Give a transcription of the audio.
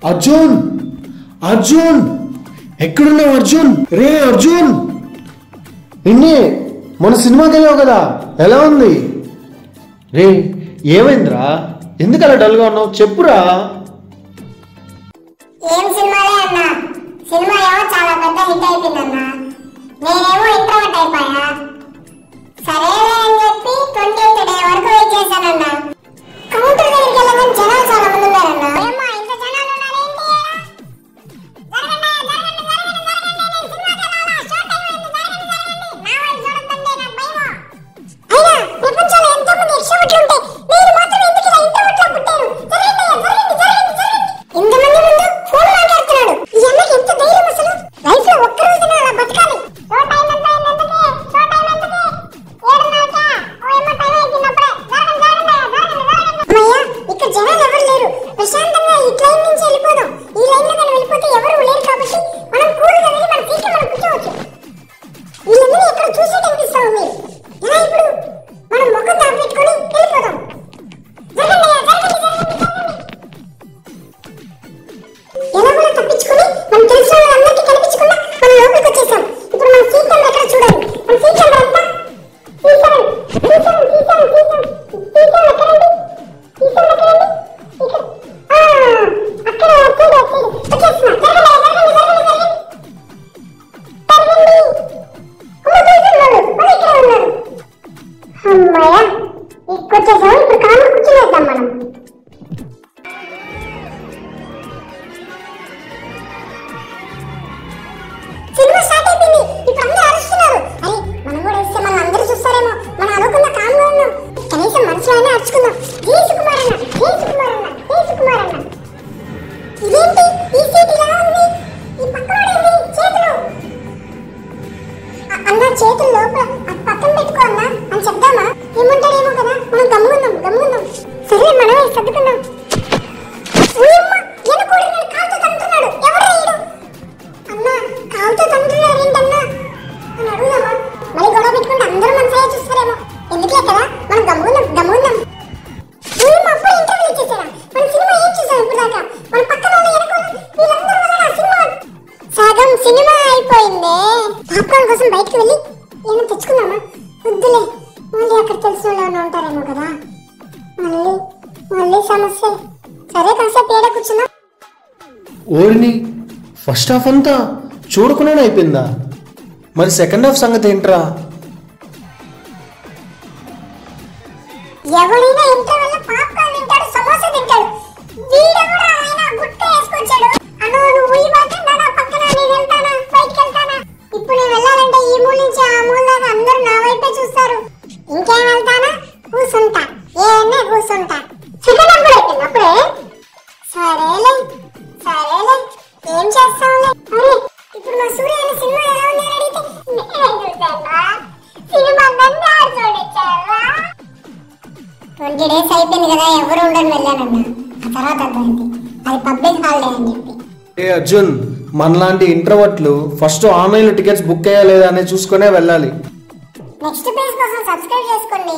అర్జున్ అర్జున్ ఎక్కడున్నావు అర్జున్? రే అర్జున్, నిన్నే మన సినిమాకి వెళ్ళావు కదా, ఎలా ఉంది? రే ఏమైందిరా, ఎందుకు అలా డల్గా ఉన్నావు? చెప్పురా. ఏం సినిమాలే అన్నా, సినిమా ఏమో చాలా పెద్ద హిట్ అయిపోయిందన్నా, నేనేమో ఇంట్రోవర్ట్ అయిపోయా. సరేలే అని చెప్పి 28th డే వరకు వెయిట్ చేశానన్నా. కౌంటర్ దగ్గరికి వెళ్ళగానే జనాలు చాలా మంది ఉన్నారన్నా. ఏమ్మా ఇంత జనాలు ఉన్నారేంటి? ప్రపంచంలో ఎంతో మంది ఎక్స్ట్రోవర్ట్లు ఉంటే మీరు మాత్రం ఎందుకు ఇలా ఇంట్రోవర్ట్లా పుట్టారు? ఇంతమంది ముందు ఫోన్ మాట్లాడుతున్నాడు. ఈ అన్నకి ఎంత ధైర్యం అసలు? లైఫ్ లో ఒక్క రోజున అలా బతకాలి. షో టైం ఎంత అయింది? షో టైం ఎంతకి? 7:30కా? ఓ ఏమో టైం అయిపోయినప్పుడే. అమ్మయ్య, ఇక్కడ జనాలు ఎవరు లేరు. ప్రశాంతంగా ఈ ట్రైన్ నుంచి వెళ్ళిపోదాం. ఈ లైన్ లో కానీ వెళ్ళిపోతే ఎవరు లేరు కాబట్టి మనం కూల్గా వెళ్ళి మన సీట్లో మనం కూర్చోవచ్చు. వీళ్ళందరూ ఎక్కడ చూసే కనిపిస్తా ఉంది. ఎలా ఇప్పుడు? మనం ముఖం దాపెట్టుకొని వెళ్ళిపోదాం. ఎలా కూడా తప్పించుకొని మనం తెలిసిన వాళ్ళందరికీ కనిపించకుండా మనం లోపలికి వచ్చేసాం. ఇప్పుడు మన సీట్ నెంబర్ ఎక్కడ చూడాలి? మన సీట్ నెంబర్ ఎంత? అమ్మాయ ఇక్కొచ్చేసాం. ఇప్పుడు కాళ్ళు కూర్చునేద్దాం మనం. సినిమా స్టార్ట్ అయిపోయింది. ఇప్పుడు అందరూ అరుస్తున్నారు. అరే మనం కూడా వస్తే మనం అందరూ చూస్తారేమో. మనం అనుకున్న కామ్గా ఉన్నాం. కనీసం మనసులో అయినా అరుచుకుందాం. జై సుకుమార్ అన్న, జై సుకుమార్ అన్న, జై సుకుమార్ అన్న. ఇదేంటి ఈ సీట్ ఇలా ఉంది? ఈ పక్కనోడేంటి చేతులు? అన్న చేతులు లోపల పక్కన పెట్టుకో అన్న అని చెప్దామా? ఏమంటాడేమో కదా. మనం గమ్ముకుందాం. సరే మనమే సర్దుకుందాం. కాలుతో తంటున్నాడు. ఎవరు ఈడు? అన్న కాలుతో తంటున్నారు ఏంటన్నా అని అడుగుదామా? మరి గొడవ పెట్టుకుంటే అందరూ మన సైడ్ చూస్తారేమో. ఎందుకులే కదా, మనం గమ్ముకుందాం. అప్పుడు ఇంటర్వ్యూ ఇచ్చేసారా? మన సినిమా ఏం చూసాం ఇప్పుడు దాకా? మన పక్కన వీళ్ళందరూ వల్ల సినిమా సగం సినిమా అయిపోయిందే. పాప్కార్న్ కోసం బయటకు వెళ్ళి ఏమైనా తెచ్చుకుందామా? వద్దులే, మళ్ళీ అక్కడ తెలిసిన వాళ్ళు ఉంటారేమో కదా. మళ్ళీ సమస్య. సరే కాసేపు ఏడ కూర్చున్నా. ఓరిని, ఫస్ట్ హాఫ్ అంతా చూడకుండానే అయిపోయిందా? మరి సెకండ్ హాఫ్ సంగతి ఏంట్రా? ఎవరైనా ఇంటర్వెల్ పాప్కార్న్ తింటాడు, సమోసా తింటాడు. వీడెవరా ఆయన గుట్కా వేసుకొచ్చాడు? అను నువ్వు ఈ మాత్రం నా పక్కన నేను వెళ్తానా? బయటికి వెళ్తానా? ఇప్పుడు నేను వెళ్ళాలంటే ఈ మూల నుంచి ఆ మూల దాకా అందరూ నా వైపే చూస్తారు. ఇంకేం వెళ్తానా? కూర్చుంటా. కూర్చుంటా. సెకండ్ హాఫ్ కూడా అయిపోయింది అప్పుడే. సరేలే ఏం చేస్తాంలే. అరే ఇప్పుడు మా సూర్య సినిమా ఎలా ఉంది అని అడిగితే సినిమా 20 days అయిపోయింది కదా, ఎవరు ఉండని వెళ్ళానన్నా. ఆ తర్వాత అర్థమైంది అది పబ్లిక్ హాలిడే అని చెప్పి. ఏ అర్జున్, మనలాంటి ఇంట్రోవర్ట్లు ఫస్ట్ ఆన్లైన్ టికెట్స్ బుక్ అయ్యా లేదా అనేది చూసుకునే వెళ్ళాలి. నెక్స్ట్ పేజ్ కోసం సబ్స్క్రైబ్ చేసుకోండి.